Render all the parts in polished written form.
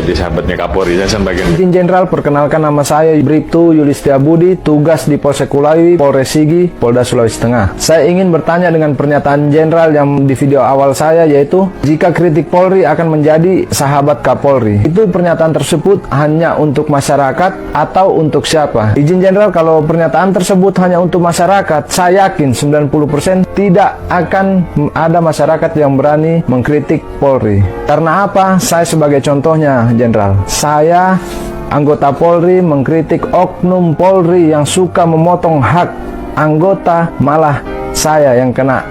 jadi sahabatnya Kapolri. Saya bagian. Izin Jenderal, perkenalkan nama saya Bribtu Yulis Setiabudi, tugas di Polsek Kulawi, Polres Sigi, Polda Sulawesi Tengah. Saya ingin bertanya dengan pernyataan Jenderal yang di video awal saya, yaitu jika kritik Polri akan menjadi sahabat Kapolri. Itu pernyataan tersebut hanya untuk masyarakat atau untuk siapa? Izin Jenderal, kalau pernyataan tersebut hanya untuk masyarakat, saya yakin 90% tidak akan ada masyarakat yang berani mengkritik Polri. Karena apa? Saya sebagai contohnya, Jenderal. Saya anggota Polri mengkritik oknum Polri yang suka memotong hak anggota, malah saya yang kena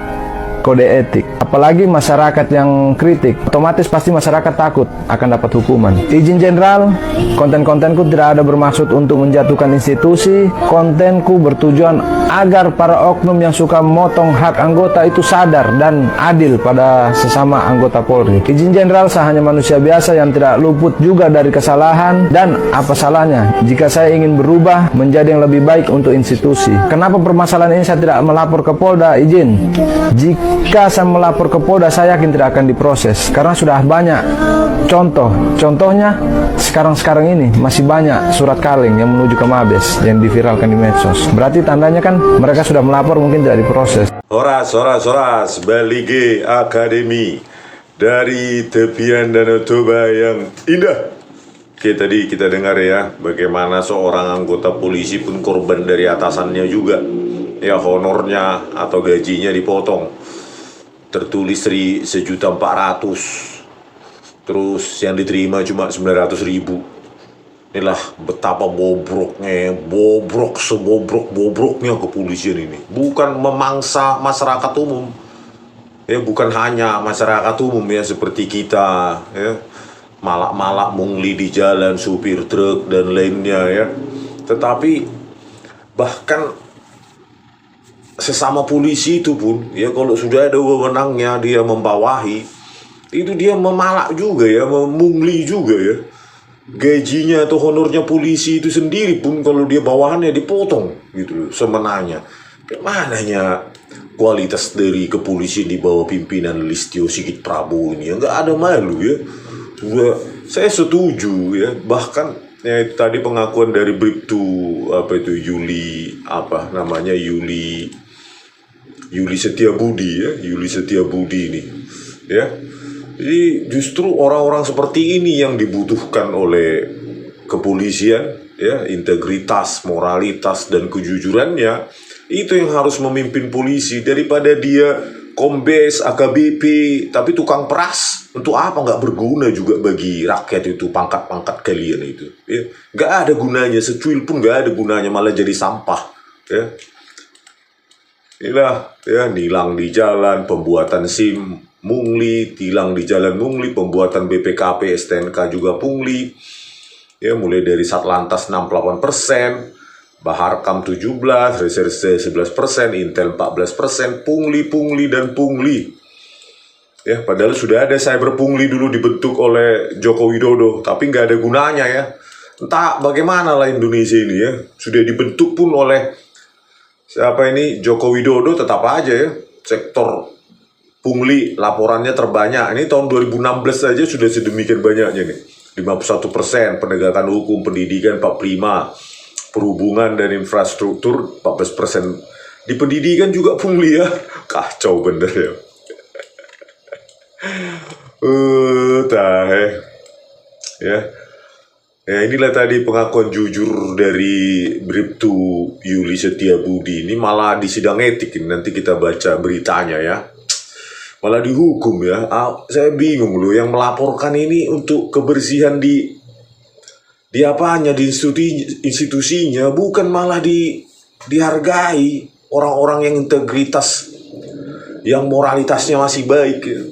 kode etik. Apalagi masyarakat yang kritik, otomatis pasti masyarakat takut akan dapat hukuman. Izin Jenderal, konten-kontenku tidak ada bermaksud untuk menjatuhkan institusi. Kontenku bertujuan agar para oknum yang suka memotong hak anggota itu sadar dan adil pada sesama anggota Polri. Izin Jenderal, saya hanya manusia biasa yang tidak luput juga dari kesalahan, dan apa salahnya jika saya ingin berubah menjadi yang lebih baik untuk institusi. Kenapa permasalahan ini saya tidak melapor ke Polda? Izin, jika saya melapor ke Polda, saya yakin tidak akan diproses karena sudah banyak contohnya sekarang ini masih banyak surat kaleng yang menuju ke Mabes yang diviralkan di medsos. Berarti tandanya kan mereka sudah melapor, mungkin tidak diproses. Horas Balige Akademi dari tepian Danau Toba yang indah. Oke, tadi kita dengar ya bagaimana seorang anggota polisi pun korban dari atasannya juga. Ya, honornya atau gajinya dipotong. Tertulis 1.400.000, terus yang diterima cuma 900.000. Inilah betapa bobroknya kepolisian ini. Bukan memangsa masyarakat umum, ya, bukan hanya masyarakat umum ya seperti kita, ya, malak-malak mungli di jalan, supir truk dan lainnya ya, tetapi bahkan sesama polisi itu pun ya, kalau sudah ada wewenangnya dia membawahi, itu dia memalak juga ya, memungli juga ya. Gajinya atau honornya polisi itu sendiri pun kalau dia bawahannya dipotong gitu semenanya. Kemananya kualitas dari kepolisian di bawah pimpinan Listio Sigit Prabowo ini ya, nggak ada malu ya. Sudah, saya setuju ya, bahkan ya tadi pengakuan dari Bribtu Yuli Setiabudi ya, Yuli Setiabudi ini ya. Jadi justru orang-orang seperti ini yang dibutuhkan oleh kepolisian ya, integritas, moralitas dan kejujurannya itu yang harus memimpin polisi, daripada dia kombes, AKBP tapi tukang peras. Untuk apa? Nggak berguna juga bagi rakyat itu pangkat-pangkat kalian itu ya. Nggak ada gunanya, secuil pun nggak ada gunanya, malah jadi sampah ya. Inilah ya, nilang di jalan, pembuatan SIM pungli, tilang di jalan pungli, pembuatan BPKP, STNK juga pungli. Ya, mulai dari Satlantas 68%, Baharkam 17%, Reserse 11%, Intel 14%, pungli dan pungli. Ya, padahal sudah ada cyber pungli dulu dibentuk oleh Joko Widodo, tapi nggak ada gunanya ya. Entah bagaimana lah Indonesia ini ya, sudah dibentuk pun oleh siapa ini, Joko Widodo, tetap aja ya sektor pungli laporannya terbanyak. Ini tahun 2016 saja sudah sedemikian banyaknya nih. 51%, penegakan hukum, pendidikan 45%, perhubungan dan infrastruktur 14%. Di pendidikan juga pungli ya. Kacau bener ya. Ya, inilah tadi pengakuan jujur dari Bribtu Yuli Setiabudi. Ini malah di sidang etik, nanti kita baca beritanya ya. Malah dihukum ya. Saya bingung loh, yang melaporkan ini untuk kebersihan di apanya, di institusinya, bukan malah dihargai orang-orang yang integritas, yang moralitasnya masih baik ya.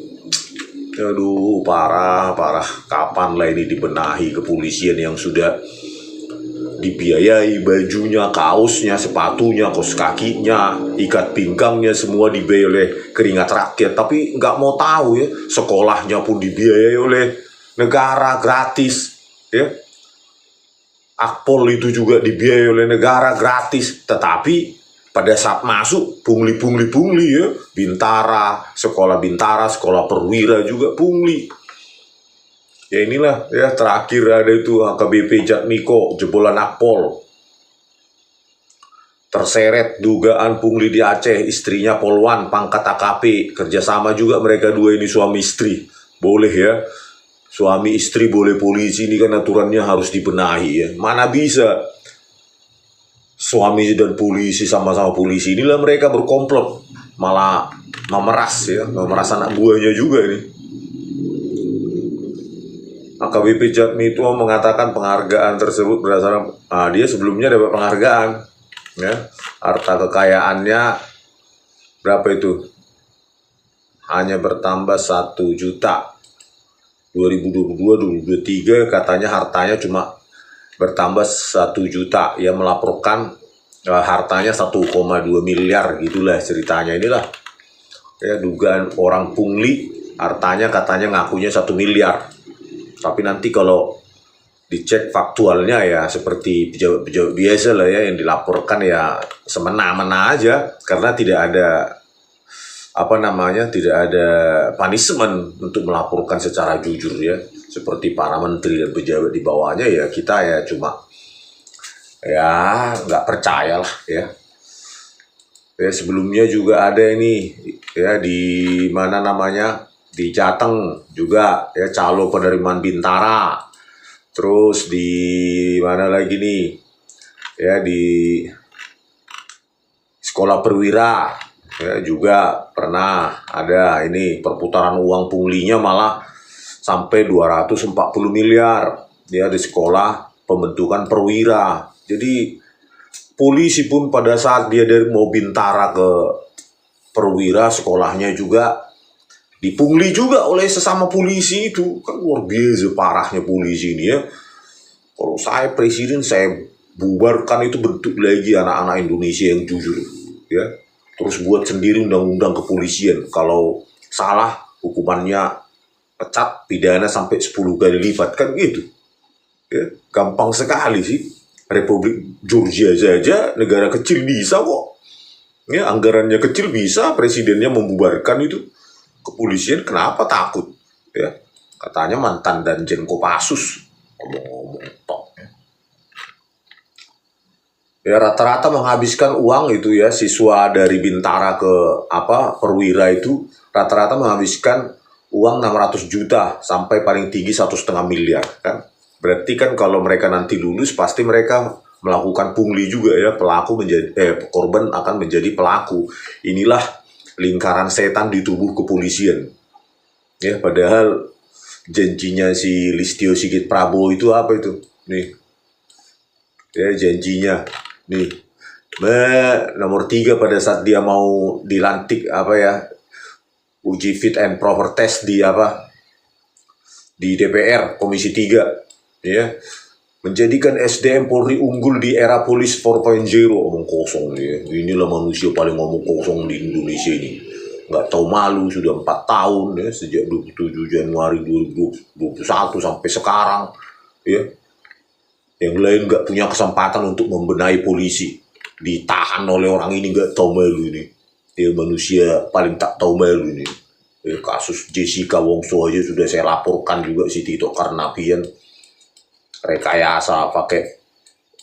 Aduh, parah. Kapan lah ini dibenahi kepolisian yang sudah dibiayai bajunya, kaosnya, sepatunya, kaos kakinya, ikat pinggangnya, semua dibiayai oleh keringat rakyat. Tapi nggak mau tahu ya, sekolahnya pun dibiayai oleh negara gratis ya. Akpol itu juga dibiayai oleh negara gratis. Tetapi pada saat masuk pungli ya, sekolah Bintara, sekolah Perwira juga pungli. Ya inilah ya, terakhir ada itu AKBP Jatmiko jebolan Akpol. Terseret dugaan pungli di Aceh, istrinya Polwan pangkat AKP, kerjasama juga mereka dua ini suami istri. Boleh ya, suami istri boleh polisi, ini kan aturannya harus dibenahi ya. Mana bisa suami dan polisi sama-sama polisi, inilah mereka berkomplot, malah memeras ya, memeras anak buahnya juga ini. AKBP Jatmiko mengatakan penghargaan tersebut berdasarkan, dia sebelumnya dapat penghargaan ya, harta kekayaannya berapa itu, hanya bertambah 1 juta 2022-2023, katanya hartanya cuma bertambah 1 juta. Ia melaporkan hartanya 1,2 miliar gitulah ceritanya. Inilah ya, dugaan orang pungli, hartanya katanya ngakunya 1 miliar, tapi nanti kalau dicek faktualnya ya seperti pejabat-pejabat biasa lah ya, yang dilaporkan ya semena-mena aja, karena tidak ada tidak ada punishment untuk melaporkan secara jujur ya, seperti para menteri dan pejabat di bawahnya ya, kita ya cuma ya nggak percaya lah ya. Ya sebelumnya juga ada ini ya, di mana namanya, di Jateng juga ya, calo penerimaan Bintara. Terus di mana lagi nih ya, di sekolah perwira ya, juga pernah ada ini perputaran uang punglinya malah sampai 240 miliar ya, di sekolah pembentukan perwira. Jadi polisi pun pada saat dia dari mau Bintara ke perwira, sekolahnya juga dipungli juga oleh sesama polisi. Itu kan luar biasa parahnya polisi ini ya. Kalau saya presiden, saya bubarkan itu, bentuk lagi anak-anak Indonesia yang jujur ya. Terus buat sendiri undang-undang kepolisian, kalau salah hukumannya pecat, pidana sampai 10 kali lipat, kan gitu ya. Gampang sekali sih. Republik Georgia saja, negara kecil, bisa kok ya, anggarannya kecil bisa presidennya membubarkan itu kepolisian. Kenapa takut ya? Katanya mantan Danjen Kopassus, ngomong-ngomong tok ya. Rata-rata menghabiskan uang itu ya, siswa dari Bintara ke perwira itu rata-rata menghabiskan uang 600 juta sampai paling tinggi 1,5 miliar kan. Berarti kan kalau mereka nanti lulus pasti mereka melakukan pungli juga ya, korban akan menjadi pelaku. Inilah lingkaran setan di tubuh kepolisian ya. Padahal janjinya si Listio Sigit Prabowo itu apa itu nih ya, janjinya nih nomor 3 pada saat dia mau dilantik uji fit and proper test di DPR Komisi 3 ya, menjadikan SDM Polri unggul di era Polis 4.0. Omong kosong ya. Inilah manusia paling ngomong kosong di Indonesia ini. Nggak tahu malu, sudah 4 tahun ya, sejak 27 Januari 2021 sampai sekarang ya. Yang lain nggak punya kesempatan untuk membenahi polisi, ditahan oleh orang ini nggak tahu malu ini ya, manusia paling tak tahu malu ini ya. Kasus Jessica Wongso aja sudah saya laporkan juga, si Tito Karnavian rekayasa pakai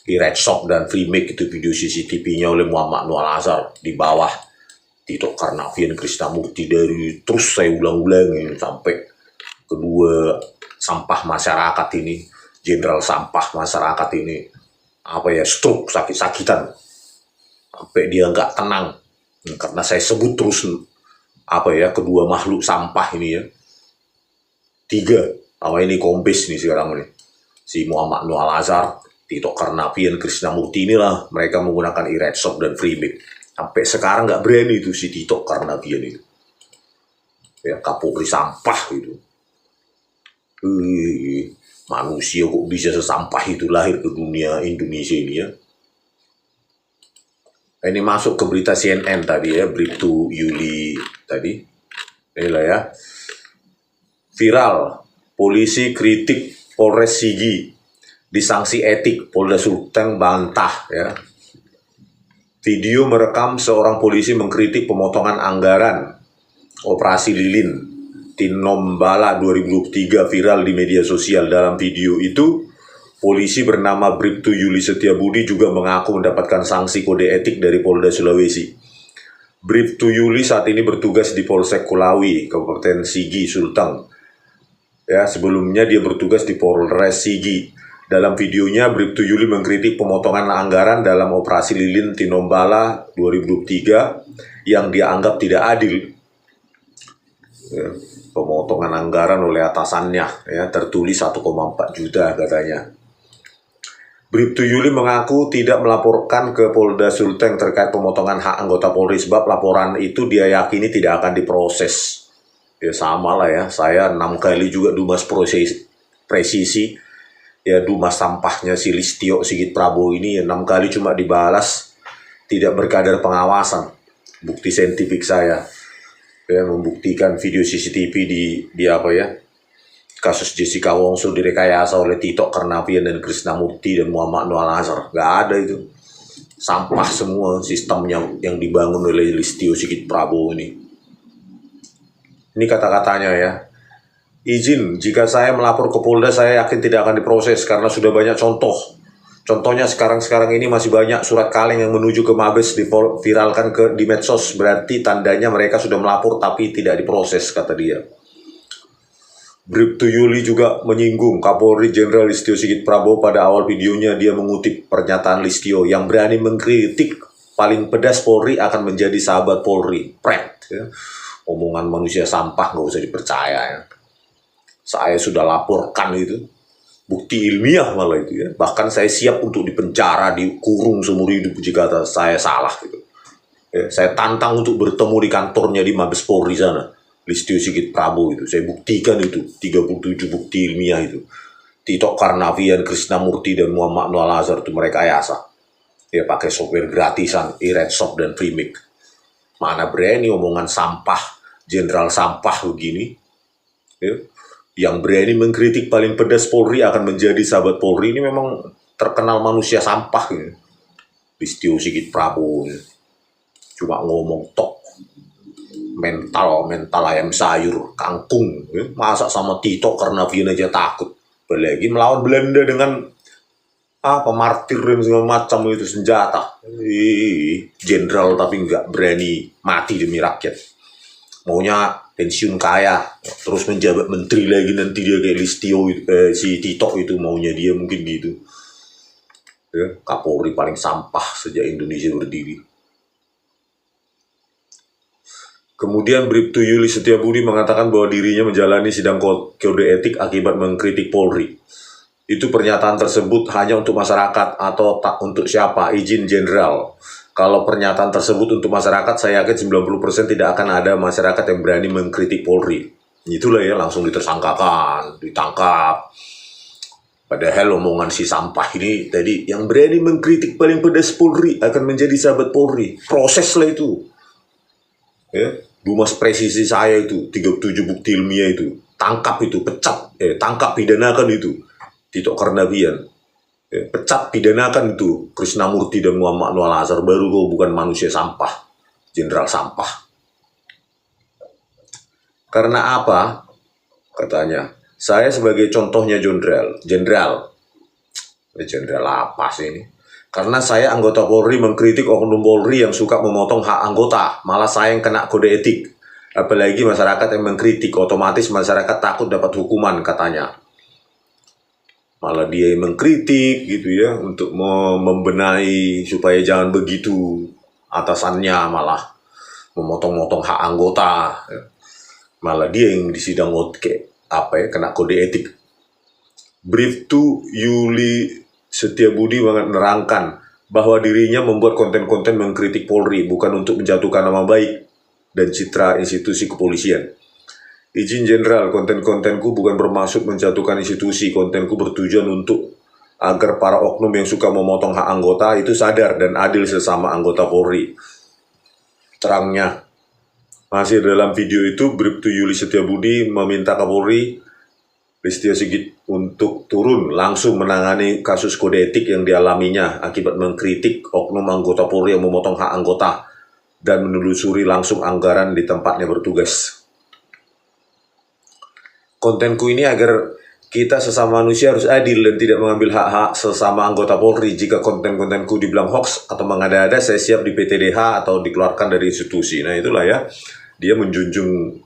Red Shop dan Freemake, itu video CCTV-nya oleh Muhammad Noor Azhar di bawah Tito Karnavian, Krisnamurti. Dari terus saya ulang-ulang sampai kedua sampah masyarakat ini, jenderal sampah masyarakat ini stroke, sakit-sakitan sampai dia nggak tenang karena saya sebut terus kedua makhluk sampah ini ya. 3 ini kombes nih sekarang nih, si Muhammad Noor Azhar, Tito Karnavian, Krisnamurti, inilah mereka menggunakan Red Shop dan Freemake. Sampai sekarang nggak berani itu si Tito Karnavian itu ya, Kapolri sampah itu. Manusia kok bisa sesampah itu lahir ke dunia Indonesia ini ya. Ini masuk ke berita CNN tadi ya, Bribtu Yuli tadi. Inilah ya, viral, polisi kritik Polres Sigi, disanksi etik, Polda Sulteng bantah ya. Video merekam seorang polisi mengkritik pemotongan anggaran operasi lilin Tinombala 2023 viral di media sosial. Dalam video itu, polisi bernama Bribtu Yuli Setiabudi juga mengaku mendapatkan sanksi kode etik dari Polda Sulawesi. Bribtu Yuli saat ini bertugas di Polsek Kulawi, Kabupaten Sigi, Sulteng. Ya, sebelumnya dia bertugas di Polres Sigi. Dalam videonya, Bribtu Yuli mengkritik pemotongan anggaran dalam operasi lilin Tinombala 2023 yang dia anggap tidak adil. Ya, pemotongan anggaran oleh atasannya, ya, tertulis 1,4 juta katanya. Bribtu Yuli mengaku tidak melaporkan ke Polda Sulteng terkait pemotongan hak anggota Polri sebab laporan itu dia yakini tidak akan diproses. Ya sama lah ya, saya 6 kali juga Dumas Presisi, ya Dumas sampahnya si Listio Sigit Prabowo ini 6 kali cuma dibalas tidak berkadar pengawasan. Bukti saintifik saya. Ya, membuktikan video CCTV di apa ya, kasus Jessica Wongso direkayasa oleh Tito Karnavian dan Krisnamurti dan Muhammad Noah Lazar. Gak ada itu. Sampah semua sistemnya yang dibangun oleh Listio Sigit Prabowo ini. Ini kata-katanya ya. Izin, jika saya melapor ke Polda saya yakin tidak akan diproses karena sudah banyak contoh. Contohnya sekarang ini masih banyak surat kaleng yang menuju ke Mabes diviralkan di medsos. Berarti tandanya mereka sudah melapor tapi tidak diproses, kata dia. Bribtu Yuli juga menyinggung Kapolri Jenderal Listio Sigit Prabowo. Pada awal videonya dia mengutip pernyataan Listio yang berani mengkritik paling pedas Polri akan menjadi sahabat Polri. Pret, ya. Omongan manusia sampah nggak usah dipercaya ya. Saya sudah laporkan itu. Bukti ilmiah malah itu ya. Bahkan saya siap untuk dipenjara, dikurung seumur hidup jika saya salah gitu. Ya, saya tantang untuk bertemu di kantornya di Mabes Polri sana. Listio Sigit Prabowo itu. Saya buktikan itu. 37 bukti ilmiah itu. Tito Karnavian, Krisnamurti, dan Muhammad Noah Lazar itu mereka ayasa. Ya pakai software gratisan, iRedSoft dan Freemic. Mana berani omongan sampah, jenderal sampah begini. Ya. Yang berani mengkritik paling pedas Polri akan menjadi sahabat Polri ini memang terkenal manusia sampah ini. Listio Sigit Prabowo ini. Cuma ngomong tok. Mental ayam sayur, kangkung. Ya. Masa sama Tito Karnavian aja takut. Apalagi melawan Belanda dengan pemartir dan segala macam itu senjata. Jenderal tapi nggak berani mati demi rakyat. Maunya pensiun kaya, terus menjabat menteri lagi nanti dia kayak Listio, si Tito itu maunya dia mungkin gitu. Ya, Kapolri paling sampah sejak Indonesia berdiri. Kemudian Bribtu Yuli Setiabudi mengatakan bahwa dirinya menjalani sidang kode etik akibat mengkritik Polri. Itu pernyataan tersebut hanya untuk masyarakat atau tak untuk siapa, izin jenderal. Kalau pernyataan tersebut untuk masyarakat, saya yakin 90% tidak akan ada masyarakat yang berani mengkritik Polri. Itulah ya, langsung ditersangkakan, ditangkap. Padahal omongan si sampah ini tadi, yang berani mengkritik paling pedas Polri akan menjadi sahabat Polri. Proseslah itu. Ya, Dumas Presisi saya itu, 37 bukti ilmiah itu. Tangkap itu, pecat, tangkap pidanakan itu. Tito Karnavian. Ya, pecat pidanakan itu Krisnamurti dan Muhammad Noah Lazar, baru kau bukan manusia sampah, jenderal sampah. Karena apa? Katanya, saya sebagai contohnya jenderal apa sih ini? Karena saya anggota Polri mengkritik oknum Polri yang suka memotong hak anggota, malah saya yang kena kode etik. Apalagi masyarakat yang mengkritik, otomatis masyarakat takut dapat hukuman, katanya. Malah dia yang mengkritik gitu ya, untuk membenahi supaya jangan begitu. Atasannya malah memotong-motong hak anggota. Malah dia yang disidang kena kode etik. Bribtu Yuli Setiabudi menerangkan bahwa dirinya membuat konten-konten mengkritik Polri bukan untuk menjatuhkan nama baik dan citra institusi kepolisian. Izin jenderal, konten-kontenku bukan bermaksud menjatuhkan institusi. Kontenku bertujuan untuk agar para oknum yang suka memotong hak anggota itu sadar dan adil sesama anggota Polri. Terangnya, masih dalam video itu, Bribtu Yuli Setiabudi meminta Kapolri Listio Sigit untuk turun langsung menangani kasus kode etik yang dialaminya akibat mengkritik oknum anggota Polri yang memotong hak anggota dan menelusuri langsung anggaran di tempatnya bertugas. kontenku ini agar kita sesama manusia harus adil dan tidak mengambil hak-hak sesama anggota Polri. Jika konten-kontenku dibilang hoax atau mengada-ada, saya siap di PTDH atau dikeluarkan dari institusi. Nah itulah ya, dia menjunjung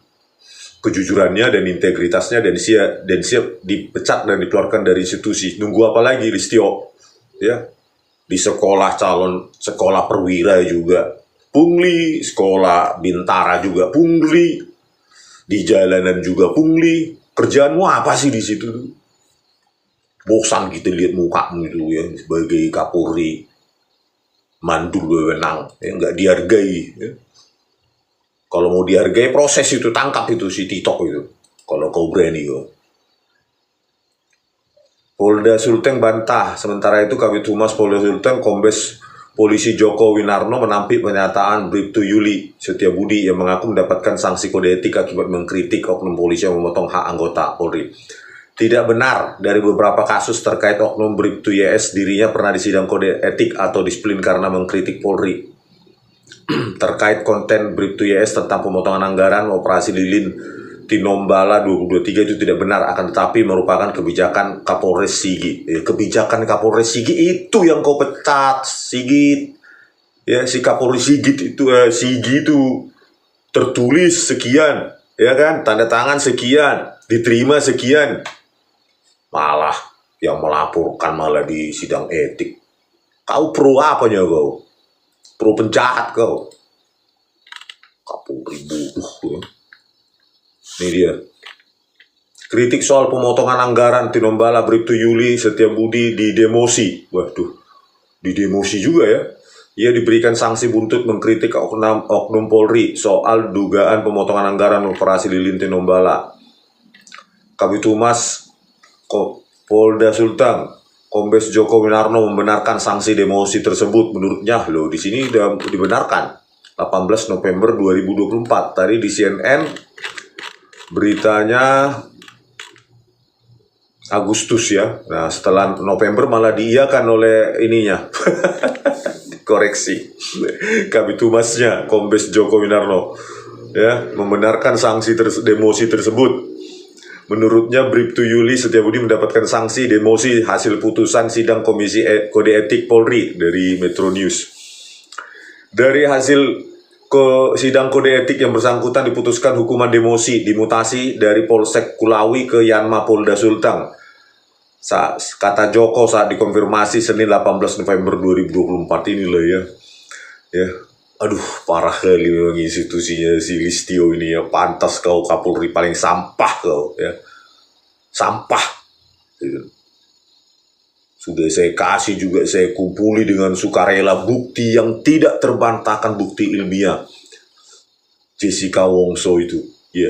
kejujurannya dan integritasnya dan siap dipecat dan dikeluarkan dari institusi. Nunggu apa lagi, Listio? Ya, di sekolah perwira juga pungli, sekolah bintara juga pungli, di jalanan juga pungli. Kerjaanmu apa sih di situ? Bosan kita lihat mukamu itu ya, sebagai Kapolri mandul wewenang, ya nggak dihargai. Ya. Kalau mau dihargai proses itu, tangkap itu si Tito itu. Kalau kau berani kau. Polda Sulteng bantah. Sementara itu Kabid Humas Polda Sulteng Kombes Polisi Joko Winarno menampik pernyataan Bribtu Yuli Setiabudi yang mengaku mendapatkan sanksi kode etik akibat mengkritik oknum polisi yang memotong hak anggota Polri. Tidak benar, dari beberapa kasus terkait oknum Bribtu YS dirinya pernah disidang kode etik atau disiplin karena mengkritik Polri. Terkait konten Bribtu YS tentang pemotongan anggaran operasi lilin Tinombala 2023 itu tidak benar, akan tetapi merupakan kebijakan Kapolres Sigi. Kebijakan Kapolres Sigi itu yang kau pecat, Sigit. Ya, si Kapolres Sigit itu Sigi itu tertulis sekian, ya kan? Tanda tangan sekian, diterima sekian. Malah yang melaporkan malah di sidang etik. Kau pro apanya kau? Pro penjahat kau. Kapolri bodoh. Ini dia. Kritik soal pemotongan anggaran Tinombala Bribtu Yuli Setiabudi didemosi. Waduh, didemosi juga ya. Ia diberikan sanksi buntut mengkritik oknum Polri soal dugaan pemotongan anggaran operasi lilin Tinombala. Kabid Humas Polda Sulteng Kombes Joko Winarno membenarkan sanksi demosi tersebut. Menurutnya loh, di sini sudah dibenarkan. 18 November 2024 tadi di CNN beritanya Agustus ya. Nah setelah November malah diiakan oleh ininya. Koreksi. Kabid Humasnya Kombes Joko Winarno ya membenarkan sanksi demosi tersebut. Menurutnya Bribtu Yuli Setiabudi mendapatkan sanksi demosi hasil putusan sidang Komisi Kode Etik Polri dari Metro News. Dari hasil sidang kode etik yang bersangkutan diputuskan hukuman demosi dimutasi dari Polsek Kulawi ke Yanma Polda Sulteng. Kata Joko saat dikonfirmasi Senin 18 November 2024 inilah ya. Ya, aduh parah kali memang institusinya si Listio ini ya. Pantas kau Kapolri paling sampah kau ya. Sampah. Gitu. Sudah saya kasih juga, saya kumpuli dengan sukarela bukti yang tidak terbantahkan, bukti ilmiah. Jessica Wongso itu, ya.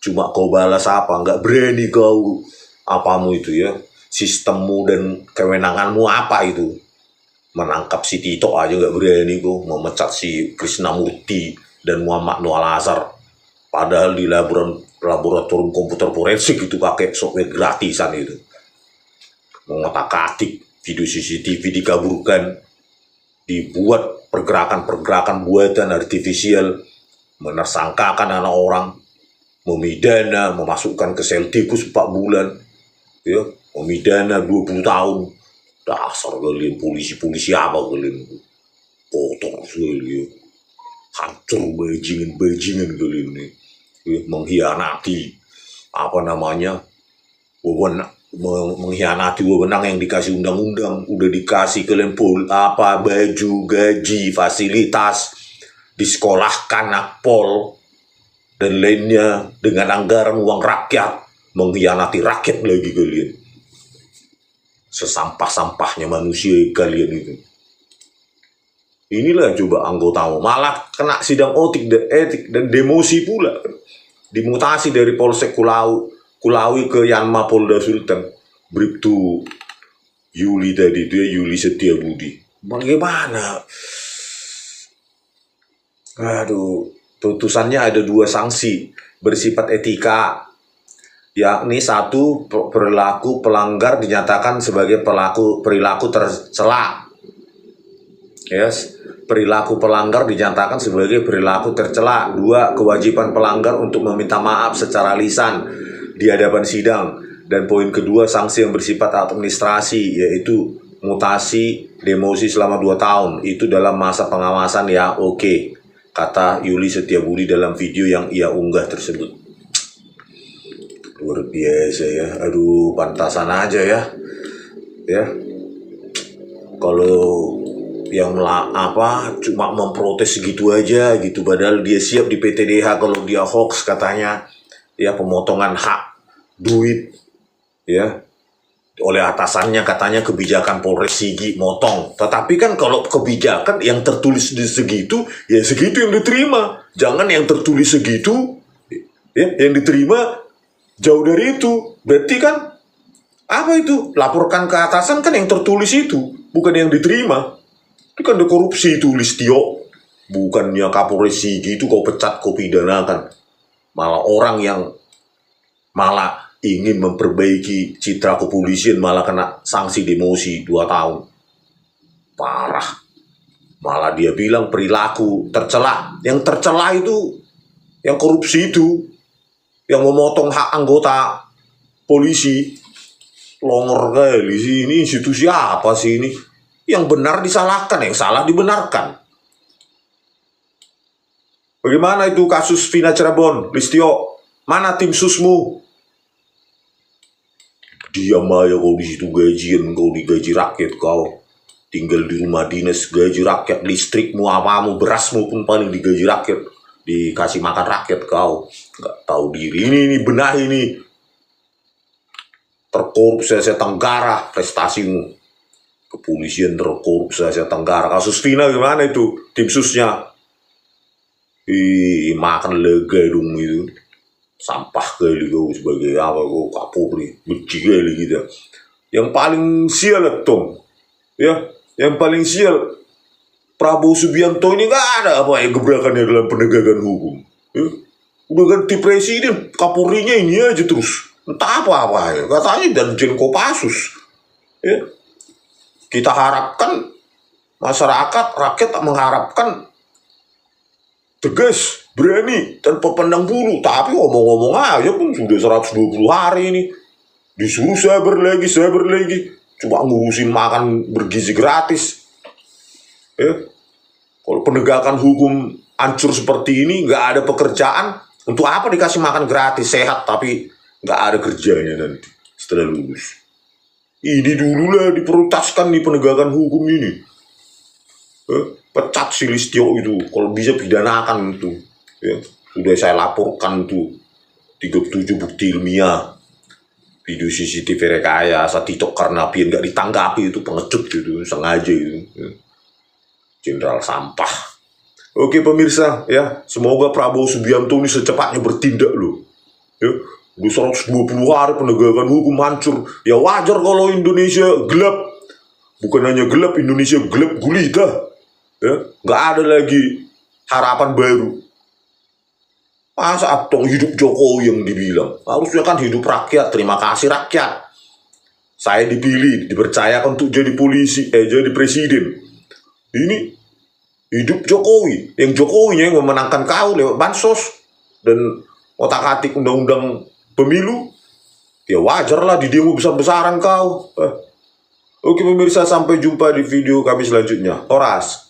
Cuma kau balas apa? Nggak berani kau apamu itu ya. Sistemmu dan kewenanganmu apa itu? Menangkap si Tito aja nggak berani kau. Memecat si Krisnamurti dan Muhammad Noah Lazar. Padahal di laboratorium komputer forensik itu pakai software gratisan itu. Mengotak-atik video CCTV dikaburkan, dibuat pergerakan-pergerakan buatan artifisial, menersangkakan anak orang, memidana, memasukkan ke sel tikus 4 bulan, ya, memidana 20 tahun. Dasar kalian polisi-polisi apa kalian? Kotor sekali, ya. Hancur bajingan kalian ini, ya, mengkhianati apa namanya, mengkhianati wewenang yang dikasih undang-undang. Udah dikasih kalian baju, gaji, fasilitas, disekolahkan akpol dan lainnya dengan anggaran uang rakyat, mengkhianati rakyat lagi kalian. Sesampah-sampahnya manusia kalian itu. Inilah coba anggotamu malah kena sidang etik dan demosi pula, dimutasi dari Polsek Kulawi ke Yanma Polda Sulteng. Bribtu Yuli tadi itu ya, Yuli Setiabudi. Bagaimana? Aduh, putusannya ada 2 sanksi bersifat etika, yakni 1, perilaku pelanggar dinyatakan sebagai perilaku tercela. Yes, perilaku pelanggar dinyatakan sebagai perilaku tercela. 2, kewajiban pelanggar untuk meminta maaf secara lisan di hadapan sidang. Dan poin kedua, sanksi yang bersifat administrasi, yaitu mutasi demosi selama 2 tahun. Itu dalam masa pengawasan ya, oke, kata Yuli Setiabudi dalam video yang ia unggah tersebut. Luar biasa ya, aduh, pantasan aja ya. Ya, kalau yang cuma memprotes segitu aja gitu, padahal dia siap di PTDH kalau dia hoax katanya, ya, pemotongan hak duit, ya, oleh atasannya katanya kebijakan Polres Sigi motong. Tetapi kan kalau kebijakan yang tertulis di segitu, ya segitu yang diterima. Jangan yang tertulis segitu, ya, yang diterima jauh dari itu. Berarti kan apa itu? Laporkan ke atasan kan yang tertulis itu, bukan yang diterima. Itu kan ada korupsi itu, Listio. Bukannya Kapolres Sigi itu kau pecat, kau pidanakan. Malah orang yang malah ingin memperbaiki citra kepolisian malah kena sanksi demosi 2 tahun. Parah. Malah dia bilang perilaku tercela. Yang tercela itu yang korupsi itu, yang memotong hak anggota polisi. Longor kali sih, ini institusi apa sih ini? Yang benar disalahkan, yang salah dibenarkan. Bagaimana itu kasus Vina Cirebon, Listio? Mana tim susmu? Diam aja kau di situ, gajian kau, digaji rakyat kau. Tinggal di rumah dinas, gaji rakyat, listrikmu, apamu, berasmu pun paling digaji rakyat. Dikasih makan rakyat kau. Nggak tahu diri. Ini benar ini. Terkorup se-Asia Tenggara prestasimu. Kepolisian terkorup se-Asia Tenggara. Kasus Vina gimana itu? Tim susnya. Makan lega dong itu. Sampah kali kau sebagai apa kau Kapolri. Benci kali gitu. Yang paling sial Tom. Ya, yang paling sial Prabowo Subianto ini gak ada apa yang gebrakannya dalam penegakan hukum. Ya. Udah ganti presiden, Kapolrinya ini aja terus. Entah apa-apa ya. Katanya dan Kopassus. Ya. Kita harapkan masyarakat, rakyat mengharapkan tegas, berani, tanpa pandang bulu. Tapi ngomong-ngomong aja pun sudah 120 hari ini. Disuruh sabar lagi. Cuma ngurusin makan bergizi gratis. Ya. Kalau penegakan hukum hancur seperti ini, nggak ada pekerjaan, untuk apa dikasih makan gratis, sehat, tapi nggak ada kerjanya nanti setelah lulus. Ini dululah diprioritaskan nih penegakan hukum ini. Pecat si Listio itu, kalau bisa pidanakan itu. Ya, sudah saya laporkan tuh 37 bukti ilmiah, video CCTV rekayasa, Tito Karnavian nggak ditanggapi, itu pengecut gitu, sengaja itu. Ya. Jenderal sampah. Oke pemirsa, ya, semoga Prabowo Subianto ini secepatnya bertindak loh. Ya, udah 120 hari penegakan hukum hancur. Ya wajar kalau Indonesia gelap. Bukan hanya gelap, Indonesia gelap gulita. Ya, nggak ada lagi harapan baru. Masa atau hidup Jokowi yang dibilang? Harusnya kan hidup rakyat, terima kasih rakyat. Saya dipilih, dipercayakan untuk jadi jadi presiden. Ini hidup Jokowi, yang Jokowinya yang memenangkan kau lewat bansos dan otak-atik undang-undang pemilu. Ya wajarlah di demo besar-besaran kau. Oke pemirsa, sampai jumpa di video kami selanjutnya. Horas.